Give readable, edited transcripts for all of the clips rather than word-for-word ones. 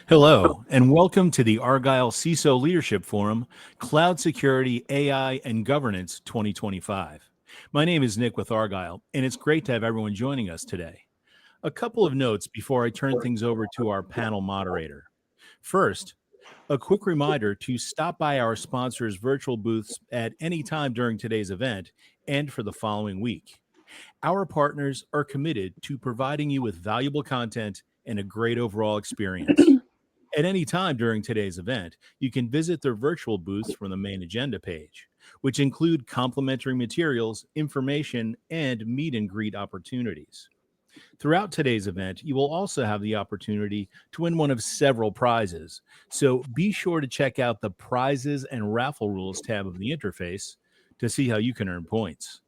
Hello, and welcome to the Argyle CISO Leadership Forum, Cloud Security, AI, and Governance 2025. My name is Nick with Argyle, and it's great to have everyone joining us today. A couple of notes before I turn things over to our panel moderator. First, a quick reminder to stop by our sponsors' virtual booths at any time during today's event and for the following week. Our partners are committed to providing you with valuable content and a great overall experience. At any time during today's event, you can visit their virtual booths from the main agenda page, which include complimentary materials, information, and meet and greet opportunities. Throughout today's event, you will also have the opportunity to win one of several prizes. So be sure to check out the prizes and raffle rules tab of the interface to see how you can earn points.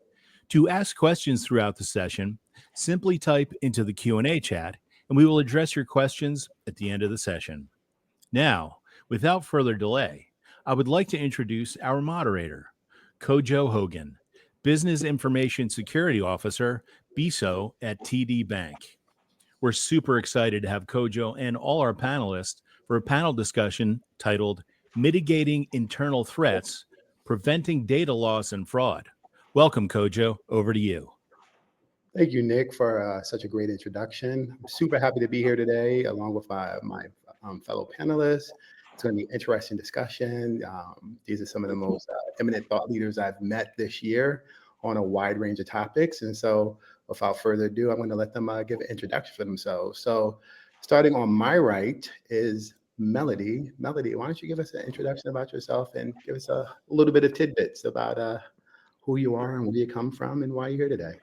To ask questions throughout the session, simply type into the Q&A chat and we will address your questions at the end of the session. Now, without further delay, I would like to introduce our moderator, Kojo Hogan, Business Information Security Officer, BISO at TD Bank. We're super excited to have Kojo and all our panelists for a panel discussion titled Mitigating Internal Threats, Preventing Data Loss and Fraud. Welcome, Kojo. Over to you. Thank you, Nick, for such a great introduction. I'm super happy to be here today, along with my fellow panelists. It's going to be an interesting discussion. These are some of the most eminent thought leaders I've met this year on a wide range of topics. And so without further ado, I'm going to let them give an introduction for themselves. So starting on my right is Melody. Melody, why don't you give us an introduction about yourself and give us a little bit of tidbits about who you are and where you come from and why you're here today.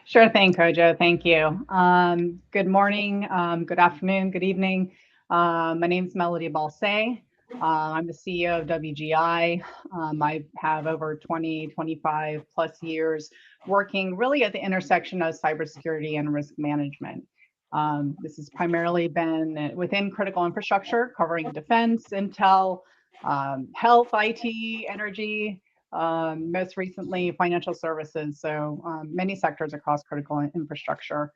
Sure thing, Kojo. Thank you. Good morning, good afternoon, good evening. My name is Melody Balsay. I'm the CEO of WGI. I have over 25 plus years working really at the intersection of cybersecurity and risk management. This has primarily been within critical infrastructure, covering defense, intel, health, IT, energy, most recently financial services. So many sectors across critical infrastructure.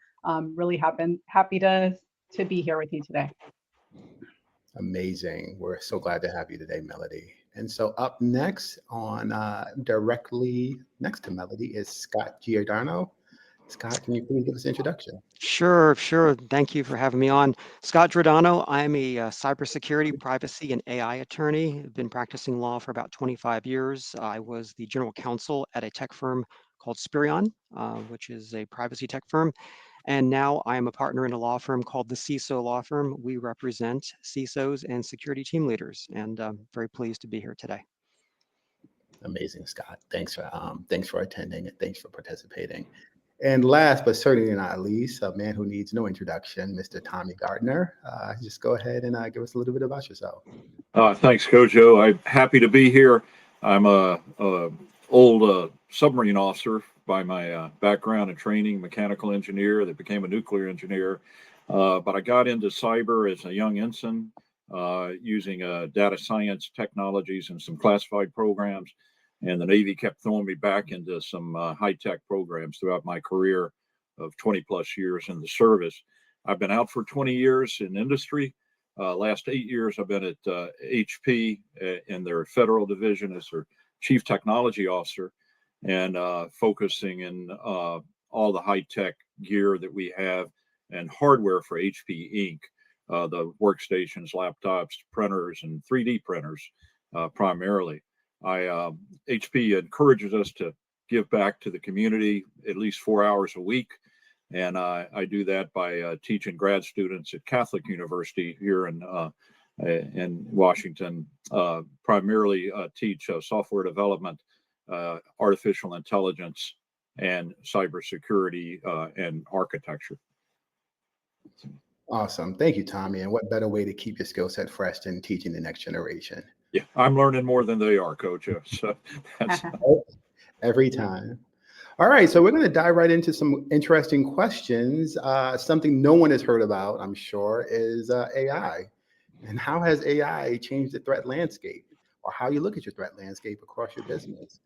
Really happy to be here with you today. Amazing. We're so glad to have you today, Melody. And so up next directly next to Melody is Scott Giordano. Scott, can you please give us an introduction? Sure. Thank you for having me on. Scott Giordano. I'm a cybersecurity, privacy, and AI attorney. I've been practicing law for about 25 years. I was the general counsel at a tech firm called Spirion, which is a privacy tech firm. And now I am a partner in a law firm called the CISO Law Firm. We represent CISOs and security team leaders, and I'm very pleased to be here today. Amazing, Scott. Thanks for attending and thanks for participating. And last but certainly not least, a man who needs no introduction, Mr. Tommy Gardner. Just go ahead and give us a little bit about yourself. Thanks, Kojo. I'm happy to be here. I'm a old submarine officer by my background and training, mechanical engineer that became a nuclear engineer. But I got into cyber as a young ensign using data science technologies and some classified programs. And the Navy kept throwing me back into some high-tech programs throughout my career of 20 plus years in the service. I've been out for 20 years in industry. Last 8 years, I've been at HP in their federal division as their chief technology officer and focusing in all the high-tech gear that we have and hardware for HP Inc., the workstations, laptops, printers, and 3D printers primarily. HP encourages us to give back to the community at least 4 hours a week. And I do that by teaching grad students at Catholic University here in Washington, primarily teach software development, artificial intelligence, and cybersecurity and architecture. Awesome. Thank you, Tommy. And what better way to keep your skill set fresh than teaching the next generation? Yeah, I'm learning more than they are, Kojo. So that's every time. All right, so we're going to dive right into some interesting questions. Something no one has heard about, I'm sure, is AI. And how has AI changed the threat landscape, or how you look at your threat landscape across your business?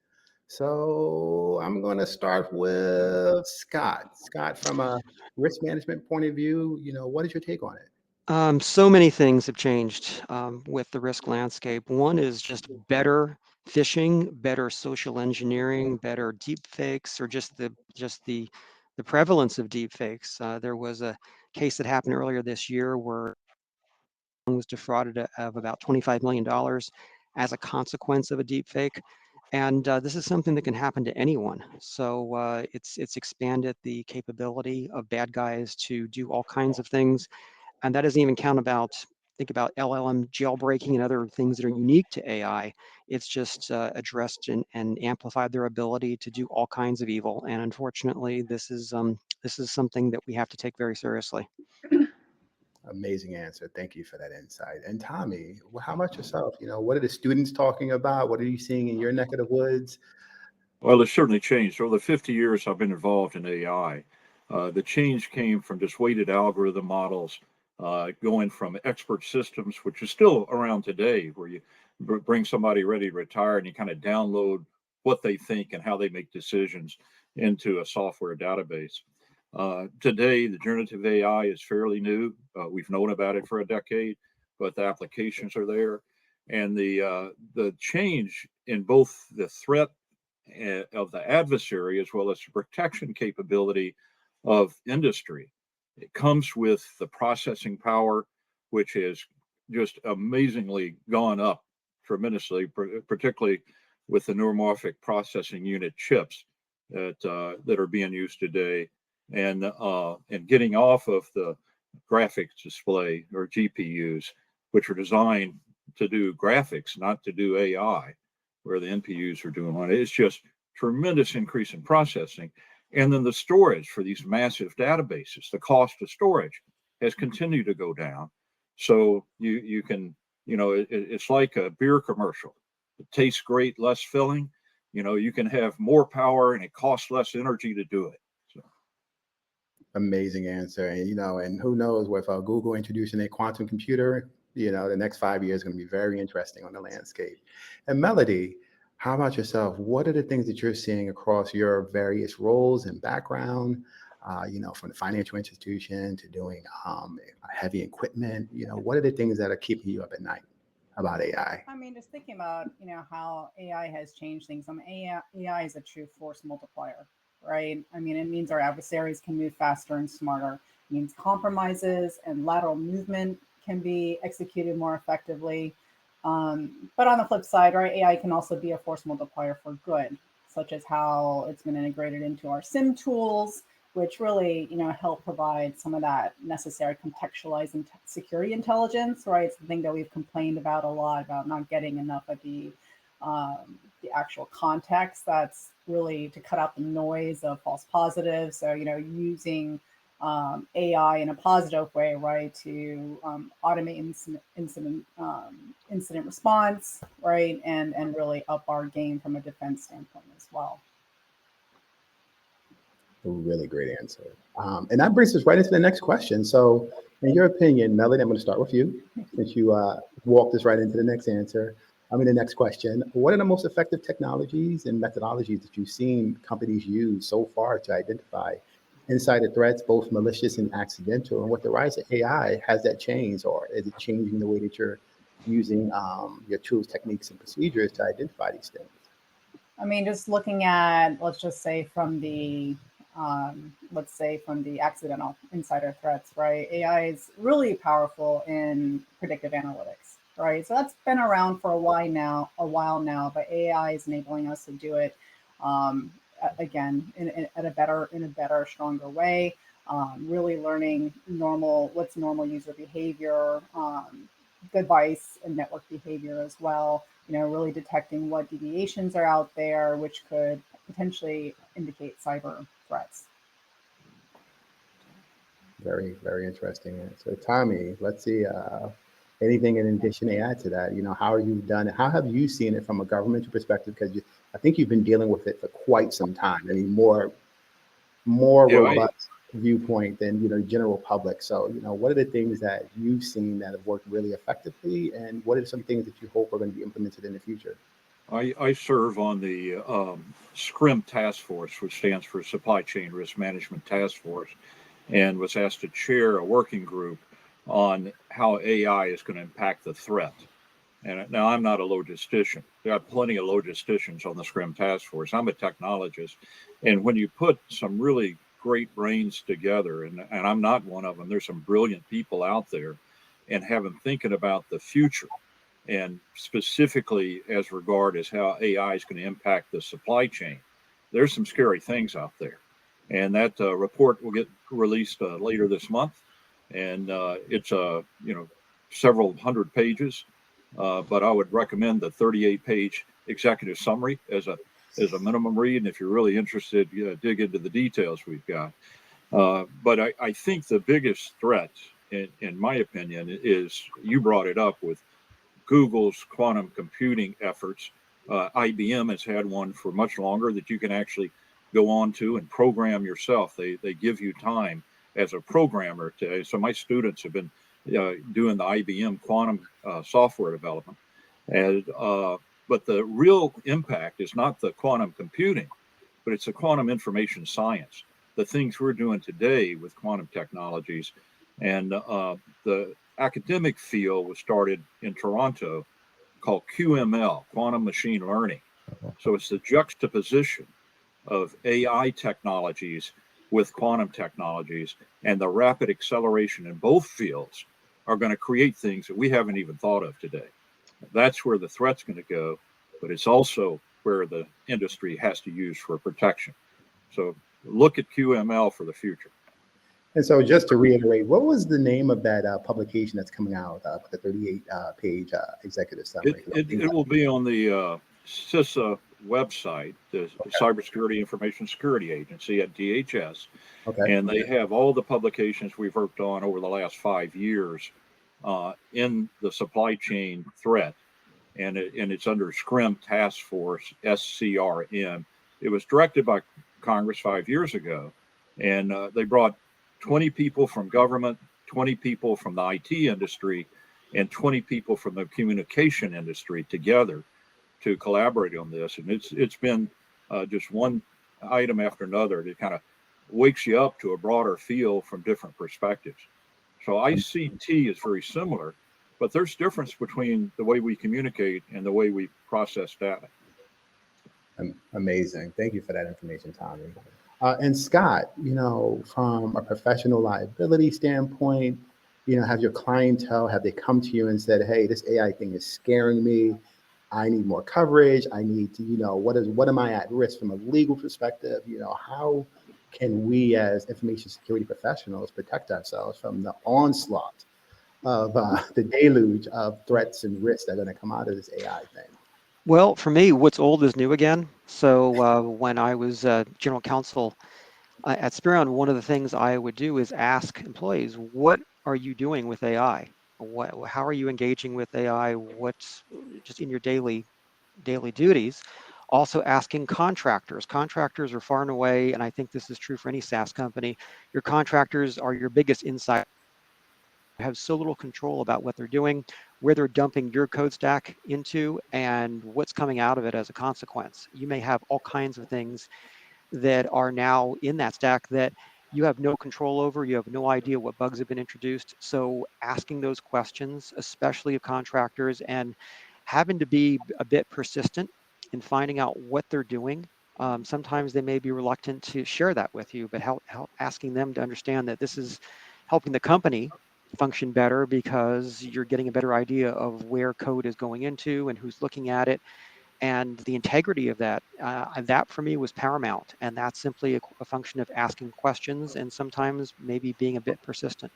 So I'm going to start with Scott. Scott, from a risk management point of view, what is your take on it? So many things have changed with the risk landscape. One is just better phishing, better social engineering, better deep fakes, or just the prevalence of deep fakes. There was a case that happened earlier this year where was defrauded of about $25 million as a consequence of a deep fake. And this is something that can happen to anyone. So it's expanded the capability of bad guys to do all kinds of things. And that doesn't even think about LLM jailbreaking and other things that are unique to AI. It's just addressed and amplified their ability to do all kinds of evil. And unfortunately, this is something that we have to take very seriously. Amazing answer. Thank you for that insight. And Tommy, how about yourself? What are the students talking about? What are you seeing in your neck of the woods? Well, it's certainly changed. Over the 50 years I've been involved in AI, the change came from just weighted algorithm models, going from expert systems, which is still around today, where you bring somebody ready to retire and you kind of download what they think and how they make decisions into a software database. Today, the generative AI is fairly new. We've known about it for a decade, but the applications are there. And the change in both the threat of the adversary as well as the protection capability of industry. It comes with the processing power, which has just amazingly gone up tremendously, particularly with the neuromorphic processing unit chips that are being used today, and getting off of the graphics display or GPUs, which are designed to do graphics, not to do AI, where the NPUs are doing one. It's just tremendous increase in processing. And then the storage for these massive databases, the cost of storage has continued to go down. So you can, it's like a beer commercial. It tastes great, less filling. You can have more power and it costs less energy to do it. So. Amazing answer. And who knows, with Google introducing a quantum computer, the next 5 years is going to be very interesting on the landscape. And Melody, how about yourself? What are the things that you're seeing across your various roles and background, from the financial institution to doing heavy equipment? What are the things that are keeping you up at night about AI? I mean, just thinking about, how AI has changed things. AI is a true force multiplier, right? I mean, it means our adversaries can move faster and smarter. It means compromises and lateral movement can be executed more effectively. But on the flip side, right, AI can also be a force multiplier for good, such as how it's been integrated into our SIM tools, which really, help provide some of that necessary contextualized security intelligence, right? It's the thing that we've complained about a lot, about not getting enough of the actual context. That's really to cut out the noise of false positives. So, using AI in a positive way, right, to automate incident response, right, and really up our game from a defense standpoint as well. A really great answer. And that brings us right into the next question. So, in your opinion, Melody, I'm going to start with you, since you walked us right into the next answer. The next question. What are the most effective technologies and methodologies that you've seen companies use so far to identify insider threats, both malicious and accidental? And with the rise of AI, has that changed, or is it changing the way that you're using your tools, techniques, and procedures to identify these things? I mean, just looking at, let's say from the accidental insider threats, right? AI is really powerful in predictive analytics, right? So that's been around for a while now, but AI is enabling us to do it again in a better, stronger way. Really learning what's normal user behavior, device and network behavior as well. Really detecting what deviations are out there, which could potentially indicate cyber threats. Very, very interesting answer. Tommy, let's see, anything in addition to add to that? How are you done? How have you seen it from a governmental perspective? Because I think you've been dealing with it for quite some time. I mean, more robust viewpoint than general public. So what are the things that you've seen that have worked really effectively, and what are some things that you hope are going to be implemented in the future? I serve on the SCRIM task force, which stands for Supply Chain Risk Management Task Force, and was asked to chair a working group on how AI is going to impact the threat. And now I'm not a logistician. There are plenty of logisticians on the Scrum Task Force. I'm a technologist. And when you put some really great brains together, and I'm not one of them, there's some brilliant people out there, and have them thinking about the future, and specifically as regard as how AI is going to impact the supply chain, there's some scary things out there. And that report will get released later this month. And it's several hundred pages. But I would recommend the 38-page executive summary as a minimum read. And if you're really interested, dig into the details we've got. But I think the biggest threat, in my opinion, is, you brought it up with Google's quantum computing efforts. IBM has had one for much longer that you can actually go on to and program yourself. They give you time as a programmer to. So my students have been doing the IBM quantum software development, and but the real impact is not the quantum computing, but it's the quantum information science, the things we're doing today with quantum technologies. And the academic field was started in Toronto, called QML, quantum machine learning. So it's the juxtaposition of AI technologies with quantum technologies, and the rapid acceleration in both fields are going to create things that we haven't even thought of today. That's where the threat's going to go, but it's also where the industry has to use for protection. So look at QML for the future. And so just to reiterate, what was the name of that publication that's coming out, the 38-page executive summary? It will be on the CISA website, the Cybersecurity Information Security Agency at DHS. Okay. And they have all the publications we've worked on over the last 5 years in the supply chain threat. And it's under Scrum Task Force, SCRM. It was directed by Congress 5 years ago. And they brought 20 people from government, 20 people from the IT industry, and 20 people from the communication industry together to collaborate on this. And it's been just one item after another that kind of wakes you up to a broader field from different perspectives. So ICT is very similar, but there's difference between the way we communicate and the way we process data. Amazing. Thank you for that information, Tommy. And Scott, from a professional liability standpoint, have your clientele, have they come to you and said, hey, this AI thing is scaring me. I need more coverage. I need to, what am I at risk from a legal perspective? How can we as information security professionals protect ourselves from the onslaught of the deluge of threats and risks that are going to come out of this AI thing? Well, for me, what's old is new again. So when I was general counsel at Spirion, one of the things I would do is ask employees, what are you doing with AI? How are you engaging with AI? What's just in your daily duties? Also asking contractors. Contractors are far and away, and I think this is true for any SaaS company, your contractors are your biggest insight. Have so little control about what they're doing, where they're dumping your code stack into, and what's coming out of it as a consequence. You may have all kinds of things that are now in that stack that you have no control over. You have no idea what bugs have been introduced. So asking those questions, especially of contractors, and having to be a bit persistent in finding out what they're doing. Sometimes they may be reluctant to share that with you, but help asking them to understand that this is helping the company function better because you're getting a better idea of where code is going into and who's looking at it, and the integrity of that. That for me was paramount, and that's simply a function of asking questions and sometimes maybe being a bit persistent.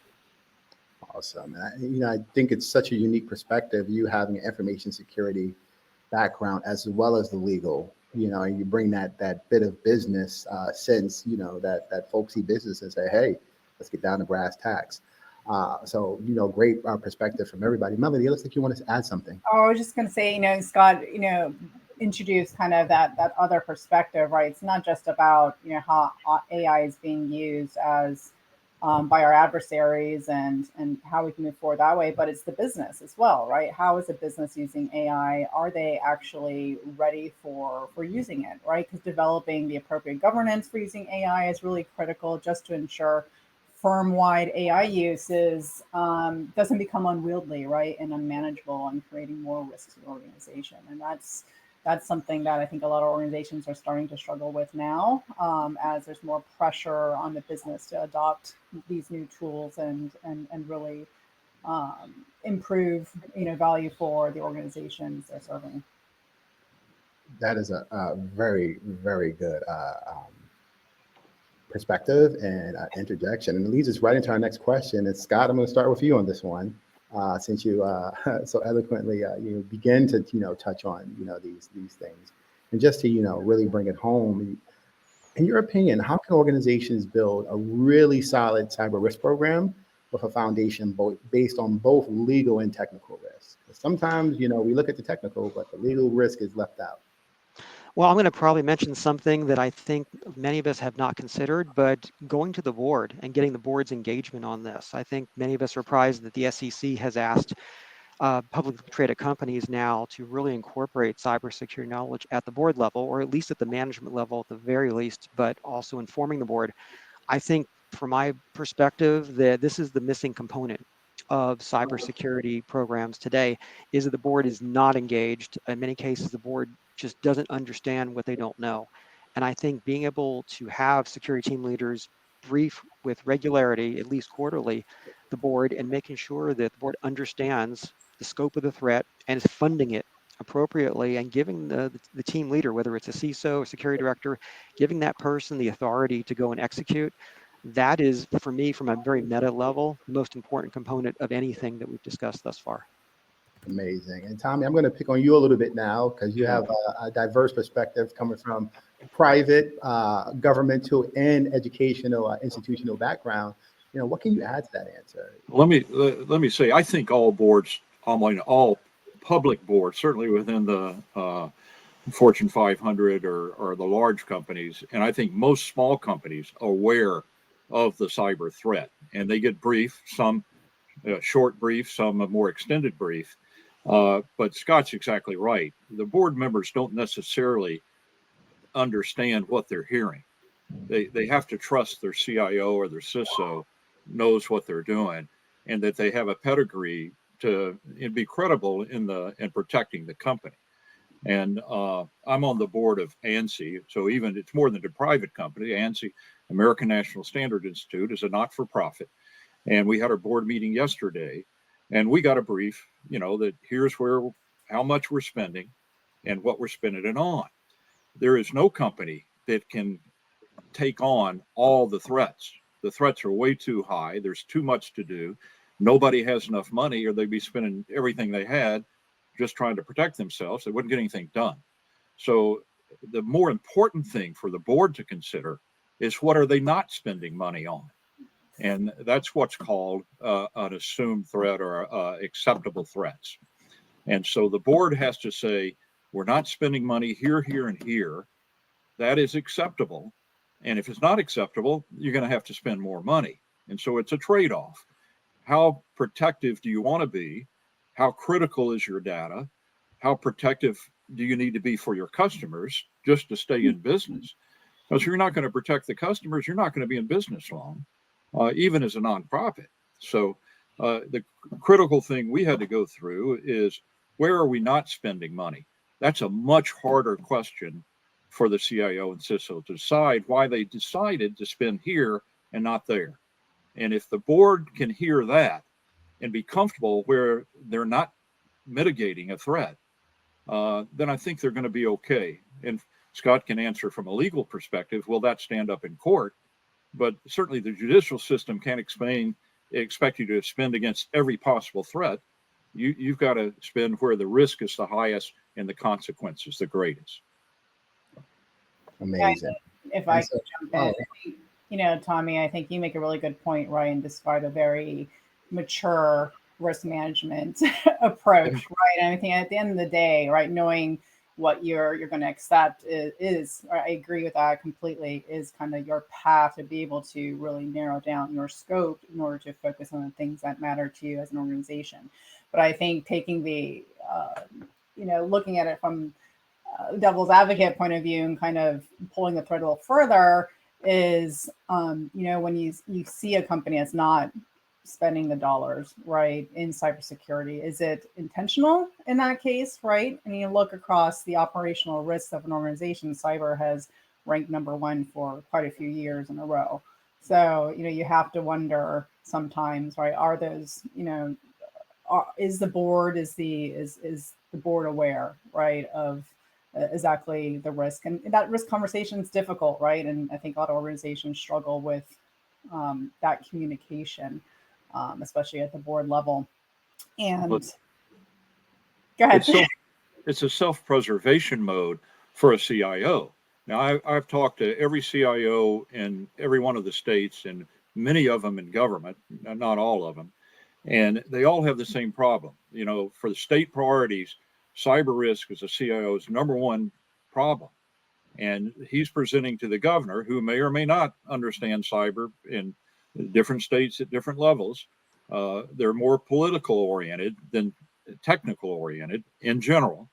Awesome. And I think it's such a unique perspective, you having an information security background as well as the legal, and you bring that bit of business sense, that folksy business, and say, hey, let's get down to brass tacks. So, great perspective from everybody. Melody, it looks like you want to add something. Oh, I was just going to say, Scott, introduced kind of that other perspective, right? It's not just about, how AI is being used as by our adversaries and how we can move forward that way, but it's the business as well, right? How is a business using AI? Are they actually ready for using it, right? Because developing the appropriate governance for using AI is really critical just to ensure firm-wide AI uses doesn't become unwieldy, right, and unmanageable, and creating more risk to the organization. And that's something that I think a lot of organizations are starting to struggle with now, as there's more pressure on the business to adopt these new tools and really improve value for the organizations they're serving. That is a very, very good perspective and interjection. And it leads us right into our next question. And Scott, I'm going to start with you on this one, since you so eloquently you begin to touch on these things, and just to really bring it home. In your opinion, how can organizations build a really solid cyber risk program with a foundation based on both legal and technical risk? Sometimes we look at the technical, but the legal risk is left out. Well, I'm going to probably mention something that I think many of us have not considered, but going to the board and getting the board's engagement on this. I think many of us are surprised that the SEC has asked publicly traded companies now to really incorporate cybersecurity knowledge at the board level, or at least at the management level at the very least, but also informing the board. I think from my perspective that this is the missing component of cybersecurity programs today, is that the board is not engaged. In many cases, the board just doesn't understand what they don't know. And I think being able to have security team leaders brief with regularity, at least quarterly, the board, and making sure that the board understands the scope of the threat and is funding it appropriately, and giving the team leader, whether it's a CISO or security director, giving that person the authority to go and execute. That is, for me, from a very meta level, the most important component of anything that we've discussed thus far. Amazing. And Tommy, I'm going to pick on you a little bit now, because you have a diverse perspective coming from private, governmental, and educational institutional background. What can you add to that answer? Let me say, I think all boards, all public boards, certainly within the Fortune 500 or the large companies, and I think most small companies are aware of the cyber threat, and they get brief, some short brief, some a more extended brief. But Scott's exactly right. The board members don't necessarily understand what they're hearing. They have to trust their CIO or their CISO knows what they're doing, and that they have a pedigree to be credible in protecting the company. And I'm on the board of ANSI, so even it's more than a private company. ANSI, American National Standard Institute, is a not-for-profit. And we had our board meeting yesterday, and we got a brief, that here's how much we're spending and what we're spending it on. There is no company that can take on all the threats. The threats are way too high. There's too much to do. Nobody has enough money, or they'd be spending everything they had just trying to protect themselves. They wouldn't get anything done. So the more important thing for the board to consider is, what are they not spending money on? And that's what's called an assumed threat, or acceptable threats. And so the board has to say, we're not spending money here, here, and here. That is acceptable. And if it's not acceptable, you're going to have to spend more money. And so it's a trade-off. How protective do you want to be? How critical is your data? How protective do you need to be for your customers just to stay in business? Because if you're not going to protect the customers, you're not going to be in business long, even as a nonprofit. So the critical thing we had to go through is, where are we not spending money? That's a much harder question for the CIO and CISO to decide, why they decided to spend here and not there. And if the board can hear that and be comfortable where they're not mitigating a threat, then I think they're going to be okay. And Scott can answer from a legal perspective, will that stand up in court? But certainly the judicial system can't expect you to spend against every possible threat. You've got to spend where the risk is the highest and the consequences the greatest. Amazing. If I could jump in, Tommy, I think you make a really good point, right? And describe a very mature risk management approach, right? And I think at the end of the day, right, knowing what you're going to accept is, I agree with that completely, is kind of your path to be able to really narrow down your scope in order to focus on the things that matter to you as an organization. But I think taking the, looking at it from devil's advocate point of view and kind of pulling the thread a little further, is, when you see a company that's not spending the dollars, right, in cybersecurity, is it intentional in that case, right? And you look across the operational risks of an organization, cyber has ranked number one for quite a few years in a row. So, you have to wonder sometimes, right, are those, is the board, is the board aware, right, of exactly the risk? And that risk conversation is difficult, right? And I think a lot of organizations struggle with that communication, especially at the board level. And But go ahead. it's a self-preservation mode for a CIO. Now, I've talked to every CIO in every one of the states and many of them in government, not all of them, and they all have the same problem. For the state priorities, cyber risk is a CIO's number one problem. And he's presenting to the governor, who may or may not understand cyber in different states at different levels. They're more political oriented than technical oriented in general.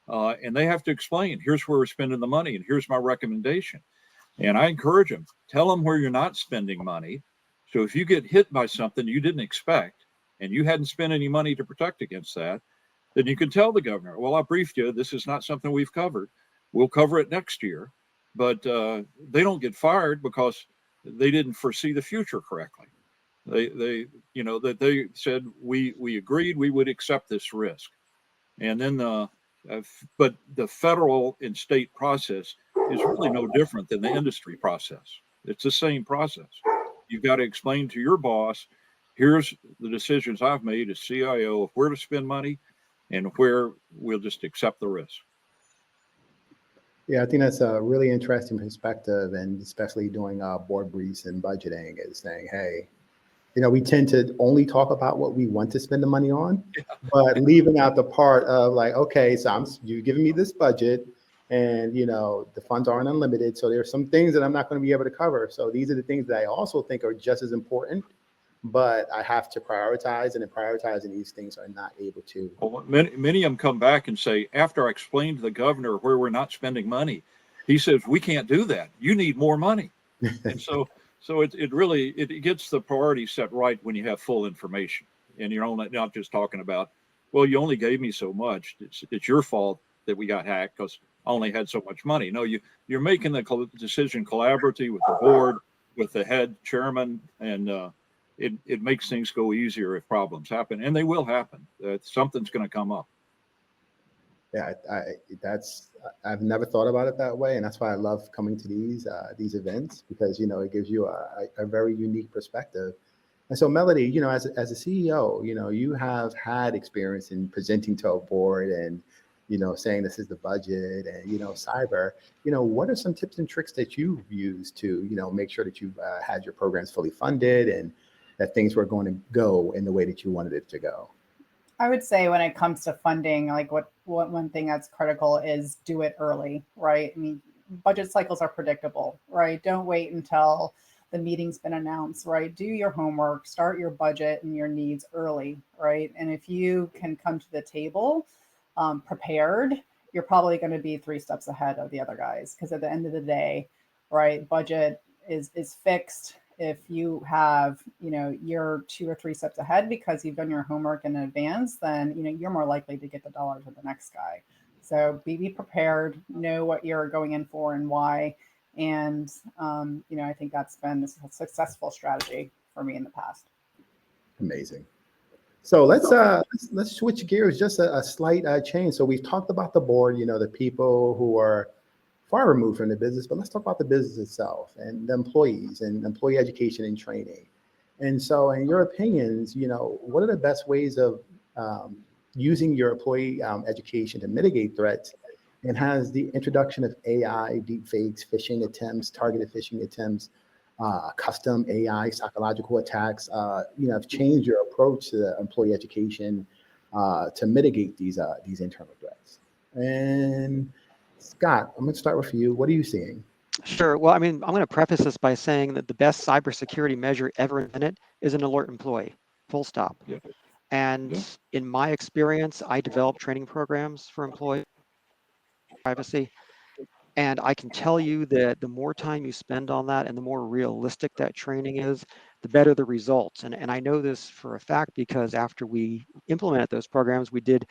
And they have to explain, here's where we're spending the money and here's my recommendation. And I encourage them, tell them where you're not spending money. So if you get hit by something you didn't expect and you hadn't spent any money to protect against that, then you can tell the governor, well, I briefed you, this is not something we've covered. We'll cover it next year. But they don't get fired because they didn't foresee the future correctly. They said we agreed we would accept this risk. And then but the federal and state process is really no different than the industry process. It's the same process. You've got to explain to your boss, here's the decisions I've made as CIO of where to spend money and where we'll just accept the risk. Yeah, I think that's a really interesting perspective, and especially doing board briefs and budgeting is saying, hey, we tend to only talk about what we want to spend the money on, but leaving out the part of like, okay, so you're giving me this budget and, the funds aren't unlimited. So there's some things that I'm not going to be able to cover. So these are the things that I also think are just as important, but I have to prioritize, and in prioritizing these things are not able to. Well, many of them come back and say, after I explained to the governor where we're not spending money, he says, we can't do that. You need more money. And so it really gets the priority set right when you have full information, and you're not just talking about, well, you only gave me so much. It's your fault that we got hacked because I only had so much money. No, you're making the decision collaboratively with the board, with the head chairman, and it makes things go easier if problems happen, and they will happen. Something's going to come up. Yeah, I've never thought about it that way, and that's why I love coming to these events, because it gives you a very unique perspective. And so, Melody, as a CEO, you have had experience in presenting to a board and saying this is the budget and cyber. What are some tips and tricks that you've used to make sure that you've had your programs fully funded and that things were going to go in the way that you wanted it to go? I would say when it comes to funding, like what one thing that's critical is do it early, right? I mean, budget cycles are predictable, right? Don't wait until the meeting's been announced, right? Do your homework, start your budget and your needs early, right? And if you can come to the table prepared, you're probably going to be 3 steps ahead of the other guys, because at the end of the day, right, budget is fixed. If you have, you're 2 or 3 steps ahead because you've done your homework in advance, then, you're more likely to get the dollars of the next guy. So be prepared, know what you're going in for and why. And, I think that's been a successful strategy for me in the past. Amazing. So let's switch gears, just a slight change. So we've talked about the board, the people who are far removed from the business, but let's talk about the business itself and the employees and employee education and training. And so in your opinions, what are the best ways of using your employee education to mitigate threats? And has the introduction of AI, deepfakes, phishing attempts, targeted phishing attempts, custom AI psychological attacks, have changed your approach to the employee education to mitigate these internal threats? And Scott, I'm going to start with you. What are you seeing? Sure. Well, I mean, I'm going to preface this by saying that the best cybersecurity measure ever invented is an alert employee, full stop. Yeah. And Yeah. in my experience, I developed training programs for employee privacy. And I can tell you that the more time you spend on that and the more realistic that training is, the better the results. And I know this for a fact because after we implemented those programs, we did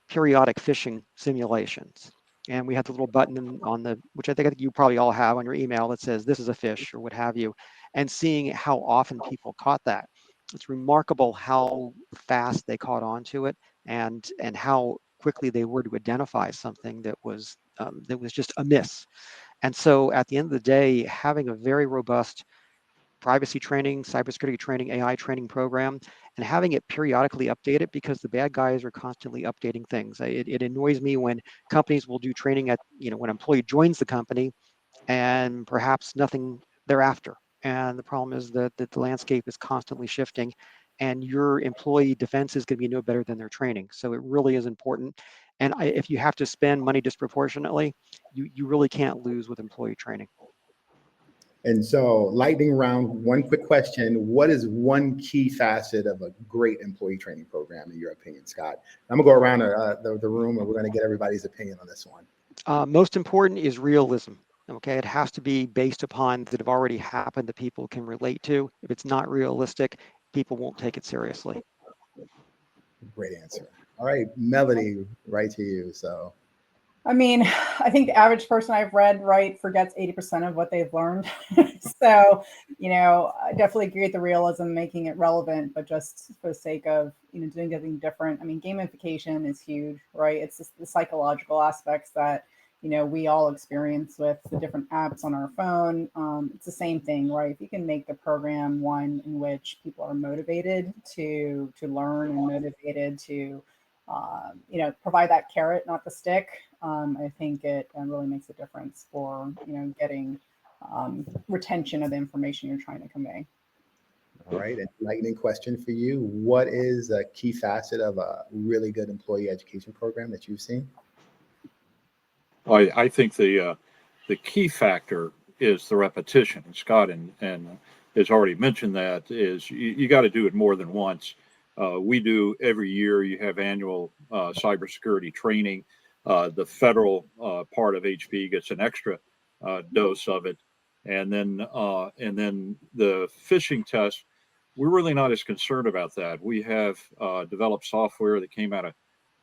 periodic phishing simulations. And we had the little button on the, which I think you probably all have on your email that says this is a fish or what have you, and seeing how often people caught that. It's remarkable how fast they caught on to it and how quickly they were to identify something that was just amiss. And so at the end of the day, having a very robust privacy training, cybersecurity training, AI training program, and having it periodically updated because the bad guys are constantly updating things. It annoys me when companies will do training at, when an employee joins the company and perhaps nothing thereafter. And the problem is that the landscape is constantly shifting and your employee defense is going to be no better than their training. So it really is important. And if you have to spend money disproportionately, you really can't lose with employee training. And so, lightning round, one quick question. What is one key facet of a great employee training program, in your opinion, Scott? I'm going to go around the room and we're going to get everybody's opinion on this one. Most important is realism. Okay, it has to be based upon that have already happened that people can relate to. If it's not realistic, people won't take it seriously. Great answer. All right, Melody, right to you. So, I mean, I think the average person I've read, right, forgets 80% of what they've learned. So, I definitely agree with the realism, making it relevant, but just for the sake of, doing something different. I mean, gamification is huge, right? It's just the psychological aspects that, we all experience with the different apps on our phone. It's the same thing, right? If you can make the program one in which people are motivated to learn and motivated to provide that carrot, not the stick. I think it really makes a difference for, getting retention of the information you're trying to convey. all right, and lightning question for you. What is a key facet of a really good employee education program that you've seen? I think the key factor is the repetition. And Scott and has already mentioned that is you got to do it more than once. We do every year. You have annual cybersecurity training. The federal part of HP gets an extra dose of it, and then the phishing test. We're really not as concerned about that. We have developed software that came out of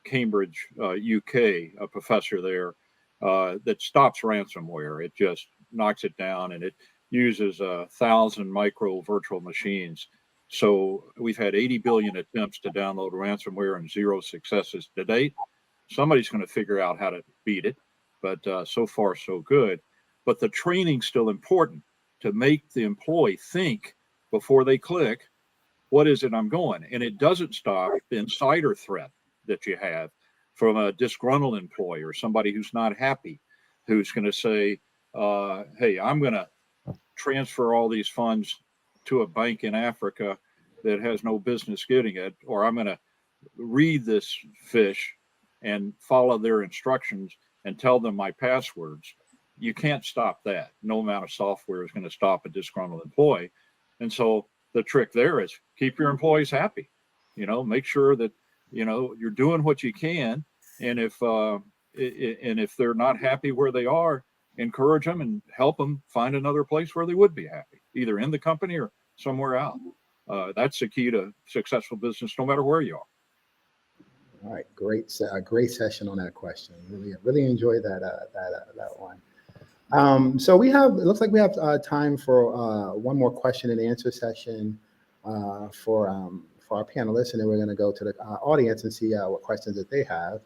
Cambridge, UK, a professor there that stops ransomware. It just knocks it down, and it uses 1,000 micro virtual machines. So we've had 80 billion attempts to download ransomware and 0 successes to date. Somebody's going to figure out how to beat it, but so far so good. But the training's still important to make the employee think before they click, what is it I'm going? And it doesn't stop the insider threat that you have from a disgruntled employee or somebody who's not happy, who's going to say, hey, I'm going to transfer all these funds to a bank in Africa that has no business getting it, or I'm going to read this fish and follow their instructions and tell them my passwords. You can't stop that. No amount of software is going to stop a disgruntled employee. And so the trick there is keep your employees happy. Make sure that you're doing what you can, and if they're not happy where they are, encourage them and help them find another place where they would be happy, either in the company or somewhere else. That's the key to successful business, no matter where you are. All right, great session on that question. Really enjoyed that one. So it looks like we have time for one more question and answer session for our panelists, and then we're going to go to the audience and see what questions that they have.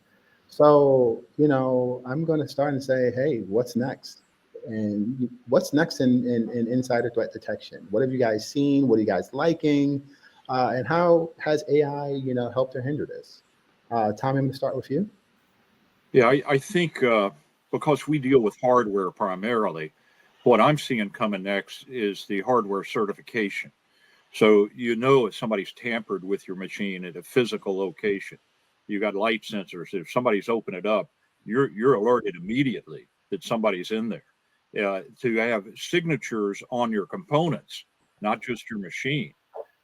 So, I'm going to start and say, hey, what's next? And what's next in insider threat detection? What have you guys seen? What are you guys liking? And how has AI, helped or hindered this? Tom, I'm going to start with you. Yeah, I think because we deal with hardware primarily, what I'm seeing coming next is the hardware certification. So if somebody's tampered with your machine at a physical location, you got light sensors. If somebody's opened it up, you're alerted immediately that somebody's in there. To have signatures on your components, not just your machine,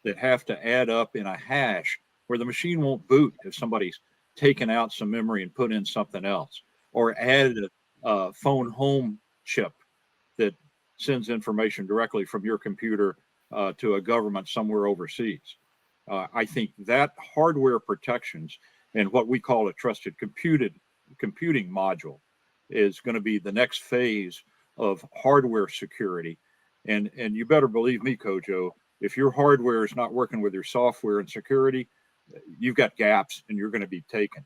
that have to add up in a hash where the machine won't boot if somebody's taken out some memory and put in something else, or added phone home chip that sends information directly from your computer to a government somewhere overseas. I think that hardware protections and what we call a trusted computing module is going to be the next phase of hardware security. And you better believe me, Kojo, if your hardware is not working with your software and security, you've got gaps and you're going to be taken.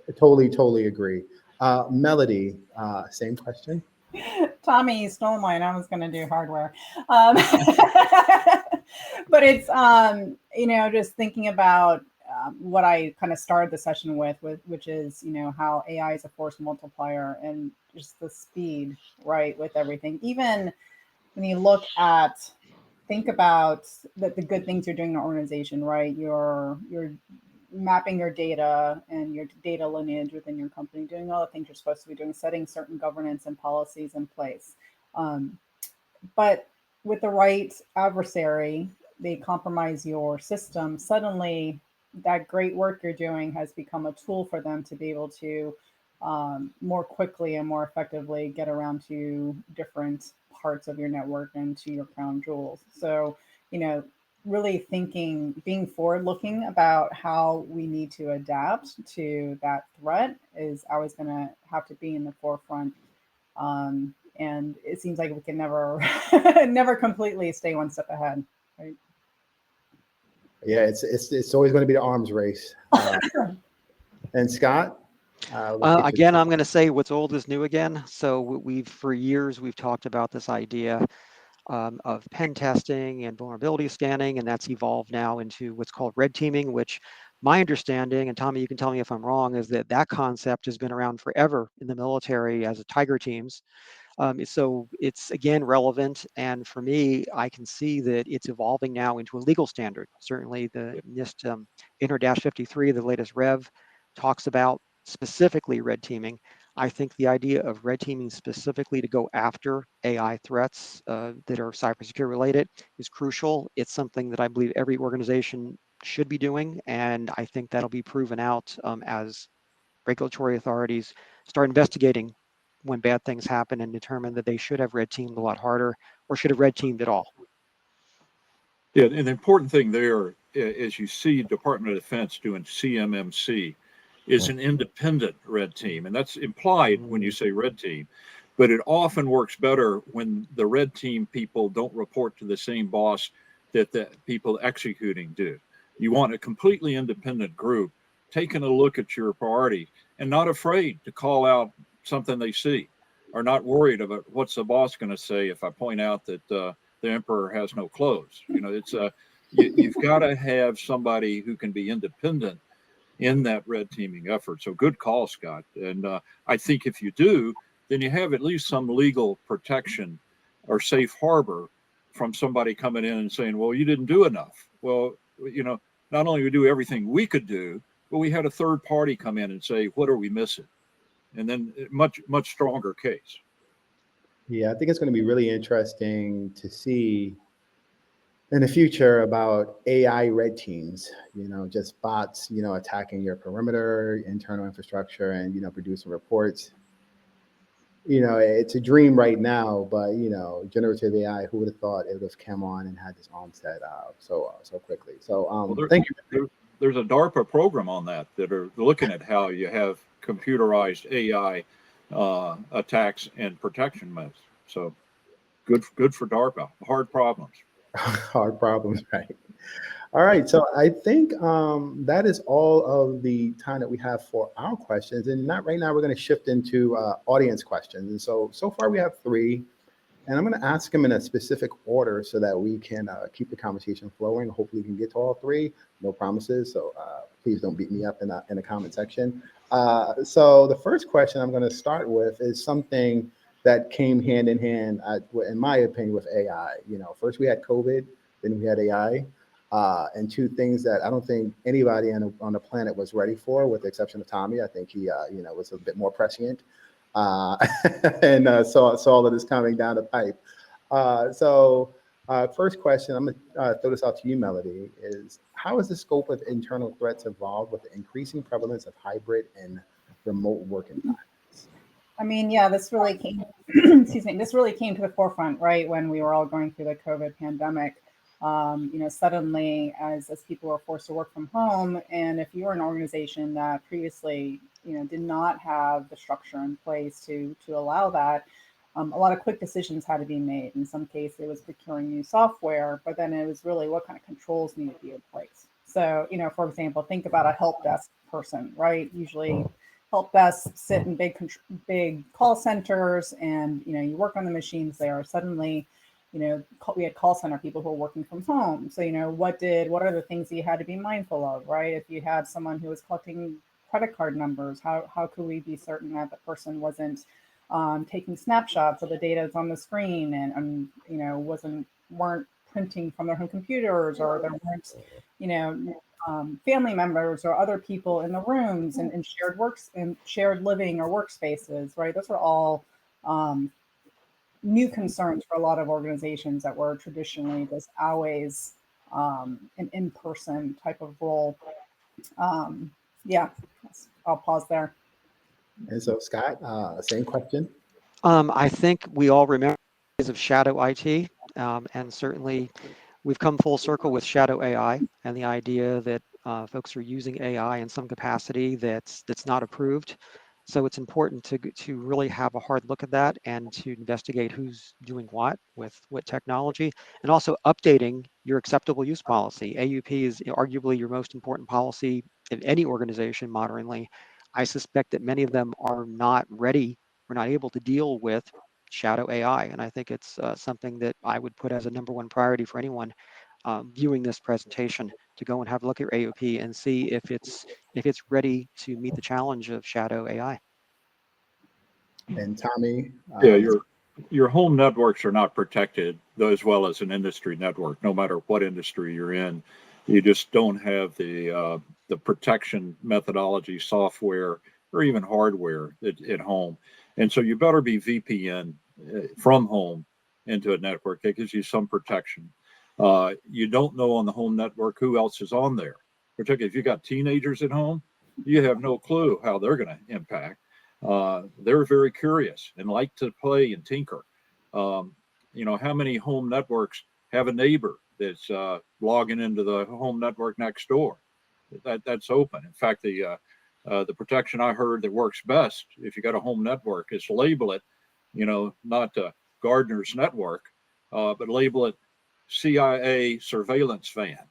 I totally agree. Melody, same question. Tommy, you stole mine. I was going to do hardware. But it's, just thinking about what I kind of started the session with, which is, how AI is a force multiplier and just the speed, right, with everything. Even when you think about the good things you're doing in an organization, right? You're mapping your data and your data lineage within your company, doing all the things you're supposed to be doing, setting certain governance and policies in place. But with the right adversary, they compromise your system. Suddenly, that great work you're doing has become a tool for them to be able to more quickly and more effectively get around to different parts of your network and to your crown jewels. So, really being forward looking about how we need to adapt to that threat is always going to have to be in the forefront. And it seems like we can never completely stay one step ahead, right? Yeah, it's always going to be the arms race. And Scott? Again, I'm going to say what's old is new again. So for years, we've talked about this idea of pen testing and vulnerability scanning, and that's evolved now into what's called red teaming, which my understanding, and Tommy, you can tell me if I'm wrong, is that concept has been around forever in the military as a tiger teams. So it's again relevant, and for me, I can see that it's evolving now into a legal standard. Certainly, the NIST Inter-53, the latest rev, talks about specifically red teaming. I think the idea of red teaming specifically to go after AI threats that are cybersecurity related is crucial. It's something that I believe every organization should be doing, and I think that'll be proven out as regulatory authorities start investigating when bad things happen and determine that they should have red teamed a lot harder or should have red teamed at all. Yeah, and the important thing there is you see Department of Defense doing CMMC is an independent red team, and that's implied when you say red team, but it often works better when the red team people don't report to the same boss that the people executing do. You want a completely independent group taking a look at your priority and not afraid to call out something they see, or not worried about what's the boss going to say if I point out that the emperor has no clothes. It's you've got to have somebody who can be independent in that red teaming effort. So good call, Scott. And I think if you do, then you have at least some legal protection or safe harbor from somebody coming in and saying, well, you didn't do enough. Well, not only we do everything we could do, but we had a third party come in and say, what are we missing? And then much stronger case. Yeah, I think it's going to be really interesting to see in the future about AI red teams, just bots, attacking your perimeter, internal infrastructure, and, producing reports. It's a dream right now, but, generative AI, who would have thought it would have come on and had this onset so quickly. So thank you. There's a DARPA program on that are looking at how you have computerized AI attacks and protection measures. So good for DARPA. Hard problems. Hard problems, right? All right, so I think that is all of the time that we have for our questions, and right now we're going to shift into audience questions. And so far we have 3, and I'm going to ask them in a specific order so that we can keep the conversation flowing. Hopefully, we can get to all 3. No promises, so please don't beat me up in the comment section. So the first question I'm going to start with is something that came hand in hand, in my opinion, with AI. First we had COVID, then we had AI, and 2 things that I don't think anybody on the planet was ready for, with the exception of Tommy. I think he, was a bit more prescient, and saw all of this coming down the pipe. So first question, I'm gonna throw this out to you, Melody, is how has the scope of internal threats evolved with the increasing prevalence of hybrid and remote work environments? I mean, yeah, this really came, excuse me, this really came to the forefront, right, when we were all going through the COVID pandemic. Suddenly, as people were forced to work from home, and if you were an organization that previously, did not have the structure in place to allow that, a lot of quick decisions had to be made. In some cases, it was procuring new software, but then it was really what kind of controls need to be in place. So, for example, think about a help desk person, right? Usually help desks sit in big call centers, and you work on the machines there. Suddenly, we had call center people who were working from home. So what are the things that you had to be mindful of, right? If you had someone who was collecting credit card numbers, how could we be certain that the person wasn't taking snapshots of the data that's on the screen, and weren't printing from their home computers, or there weren't family members or other people in the rooms and in shared living or workspaces, right? Those are all new concerns for a lot of organizations that were traditionally just always an in-person type of role. Yeah, I'll pause there. And so, Scott, same question. I think we all remember the days of shadow IT, and certainly we've come full circle with shadow AI and the idea that folks are using AI in some capacity that's not approved. So it's important to really have a hard look at that and to investigate who's doing what with what technology, and also updating your acceptable use policy. AUP is arguably your most important policy in any organization modernly. I suspect that many of them are not ready or not able to deal with shadow AI, and I think it's something that I would put as a #1 priority for anyone viewing this presentation, to go and have a look at your AOP and see if it's ready to meet the challenge of shadow AI. And Tommy, Yeah, your home networks are not protected as well as an industry network, no matter what industry you're in. You just don't have the protection methodology, software, or even hardware at home. And so you better be VPN from home into a network. That gives you some protection. You don't know on the home network who else is on there. Particularly if you got teenagers at home, you have no clue how they're going to impact. They're very curious and like to play and tinker. How many home networks have a neighbor that's logging into the home network next door? That's open. In fact, the protection I heard that works best if you got a home network is label it, not Gardner's network, but label it CIA surveillance van.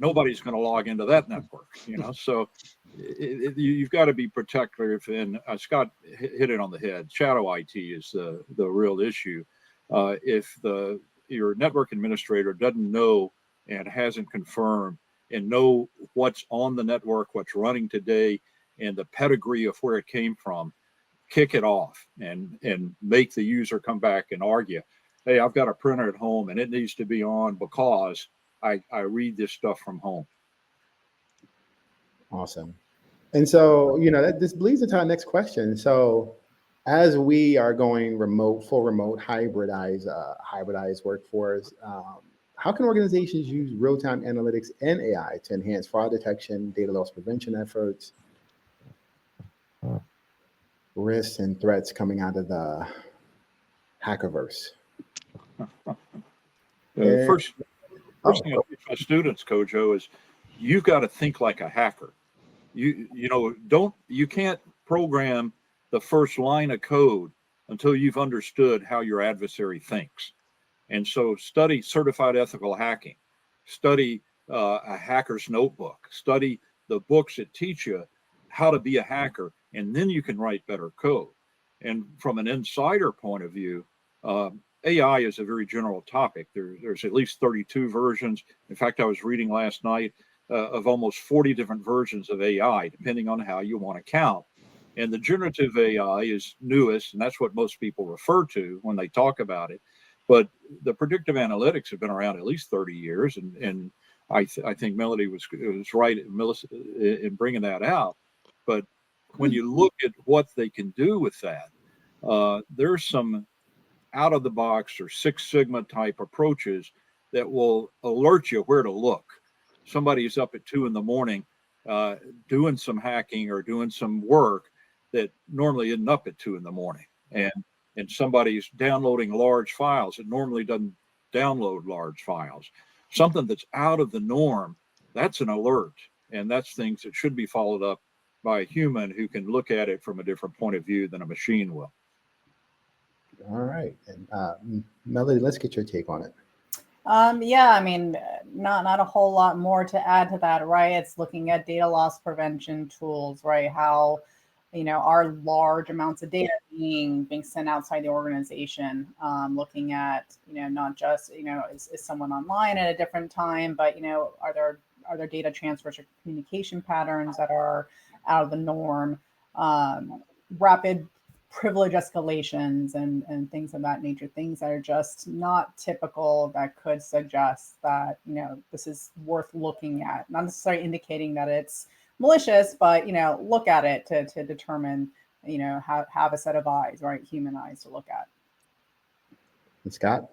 Nobody's going to log into that network, so you've got to be protective. And Scott hit it on the head. Shadow IT is the real issue. If your network administrator doesn't know and hasn't confirmed and know what's on the network, what's running today, and the pedigree of where it came from, kick it off and make the user come back and argue, hey, I've got a printer at home and it needs to be on because I read this stuff from home. Awesome. And so, this leads into our next question. So, as we are going full remote, hybridized workforce, how can organizations use real-time analytics and AI to enhance fraud detection, data loss prevention efforts, risks and threats coming out of the hackerverse? First thing I teach my students, Kojo, is you've got to think like a hacker. You can't program the first line of code until you've understood how your adversary thinks. And so study certified ethical hacking, study a hacker's notebook, study the books that teach you how to be a hacker, and then you can write better code. And from an insider point of view, AI is a very general topic. There's at least 32 versions. In fact, I was reading last night of almost 40 different versions of AI, depending on how you want to count. And the generative AI is newest, and that's what most people refer to when they talk about it. But the predictive analytics have been around at least 30 years, and I think Melody was right in bringing that out. But when you look at what they can do with that, there's some out of the box or Six Sigma type approaches that will alert you where to look. somebody's up at 2 in the morning doing some hacking or doing some work that normally isn't up at 2 in the morning, and somebody's downloading large files that normally doesn't download large files, something that's out of the norm, that's an alert, and that's things that should be followed up by a human who can look at it from a different point of view than a machine will. All right, and Melody, let's get your take on it. Yeah, I mean, not a whole lot more to add to that, right? It's looking at data loss prevention tools, right? How, are large amounts of data being sent outside the organization? Looking at, not just, is someone online at a different time, but are there data transfers or communication patterns that are out of the norm? Rapid privilege escalations and things of that nature, things that are just not typical, that could suggest that, this is worth looking at, not necessarily indicating that it's malicious, but, look at it to determine, have a set of eyes, right? Human eyes to look at. And Scott?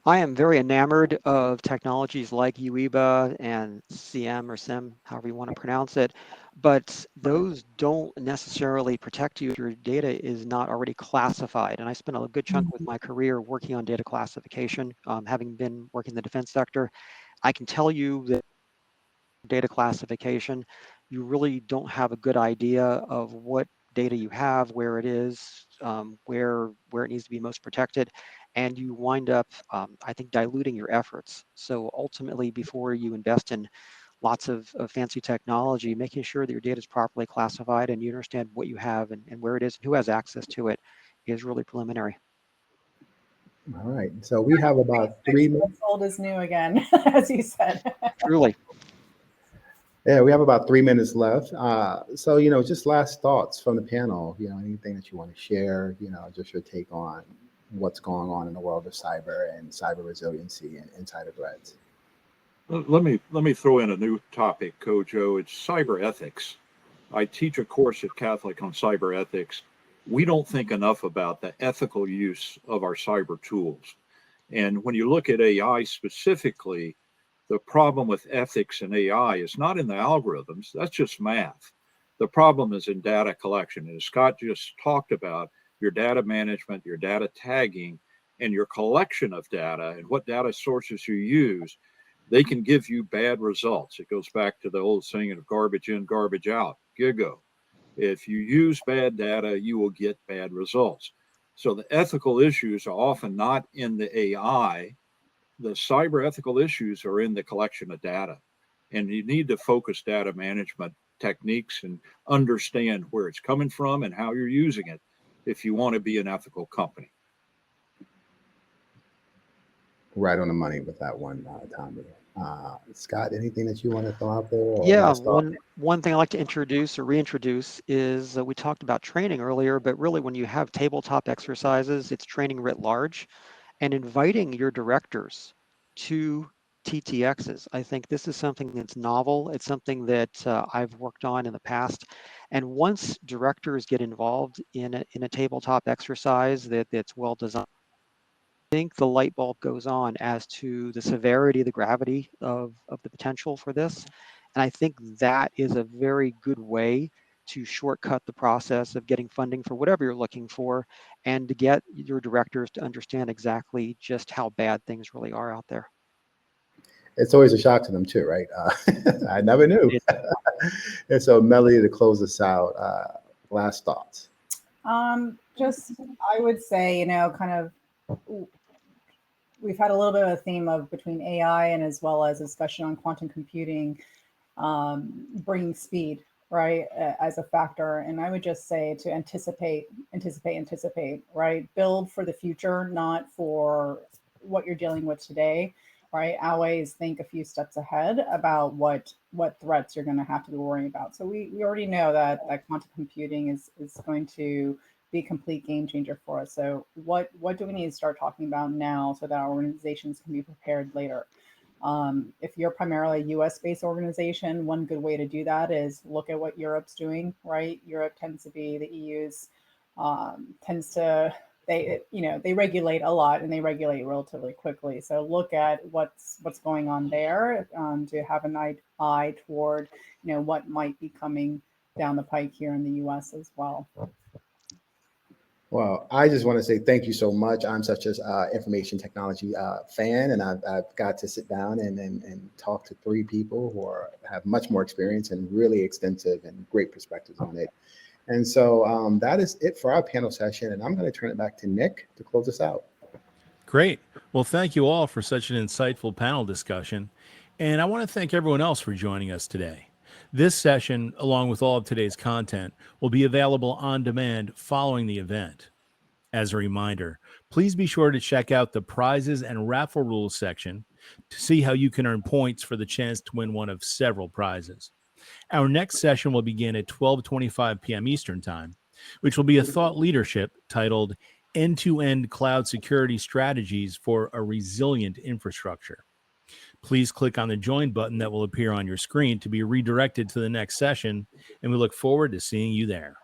I am very enamored of technologies like UEBA and CM or SIM, however you want to pronounce it, but those don't necessarily protect you if your data is not already classified. And I spent a good chunk with my career working on data classification, having been working in the defense sector. I can tell you that data classification, you really don't have a good idea of what data you have, where it is, where it needs to be most protected, and you wind up, I think, diluting your efforts. So ultimately, before you invest in lots of fancy technology, making sure that your data is properly classified and you understand what you have and where it is and who has access to it is really preliminary. All right, so we have about 3 minutes. What's old is new again, as you said. Truly. Yeah, we have about 3 minutes left. So, just last thoughts from the panel, anything that you want to share, just your take on what's going on in the world of cyber and cyber resiliency and insider threats. Let me throw in a new topic, Kojo. It's cyber ethics. I teach a course at Catholic on cyber ethics. We don't think enough about the ethical use of our cyber tools. And when you look at AI specifically, the problem with ethics and AI is not in the algorithms, that's just math. The problem is in data collection. And as Scott just talked about, your data management, your data tagging, and your collection of data and what data sources you use, they can give you bad results. It goes back to the old saying of garbage in, garbage out, GIGO. If you use bad data, you will get bad results. So the ethical issues are often not in the AI. The cyber ethical issues are in the collection of data. And you need to focus data management techniques and understand where it's coming from and how you're using it if you want to be an ethical company. Right on the money with that one, Tommy. Scott, anything that you want to throw out there? Or Yeah, last thought? one thing I like to introduce or reintroduce is we talked about training earlier, but really when you have tabletop exercises, it's training writ large and inviting your directors to TTXs. I think this is something that's novel. It's something that I've worked on in the past. And once directors get involved in a tabletop exercise that's well designed, think the light bulb goes on as to the severity, the gravity of the potential for this. And I think that is a very good way to shortcut the process of getting funding for whatever you're looking for and to get your directors to understand exactly just how bad things really are out there. It's always a shock to them too, right? I never knew. And so, Melody, to close us out, last thoughts. Just, I would say, kind of, we've had a little bit of a theme of between AI and as well as a discussion on quantum computing, bringing speed, right, as a factor. And I would just say to anticipate, right? Build for the future, not for what you're dealing with today, right? Always think a few steps ahead about what threats you're going to have to be worrying about. So we already know that quantum computing is going to be a complete game changer for us. So what do we need to start talking about now so that our organizations can be prepared later? If you're primarily a US-based organization, one good way to do that is look at what Europe's doing, right? Europe tends to be, the EU's tends to they regulate a lot and they regulate relatively quickly. So look at what's going on there, to have an eye toward, what might be coming down the pike here in the U.S. as well. Well, I just want to say thank you so much. I'm such an information technology fan, and I've got to sit down and talk to three people who have much more experience and really extensive and great perspectives on it. And so that is it for our panel session, and I'm going to turn it back to Nick to close us out. Great. Well, thank you all for such an insightful panel discussion. And I want to thank everyone else for joining us today. This session, along with all of today's content, will be available on demand following the event. As a reminder, please be sure to check out the prizes and raffle rules section to see how you can earn points for the chance to win one of several prizes. Our next session will begin at 12:25 p.m. Eastern Time, which will be a thought leadership titled End-to-End Cloud Security Strategies for a Resilient Infrastructure. Please click on the join button that will appear on your screen to be redirected to the next session, and we look forward to seeing you there.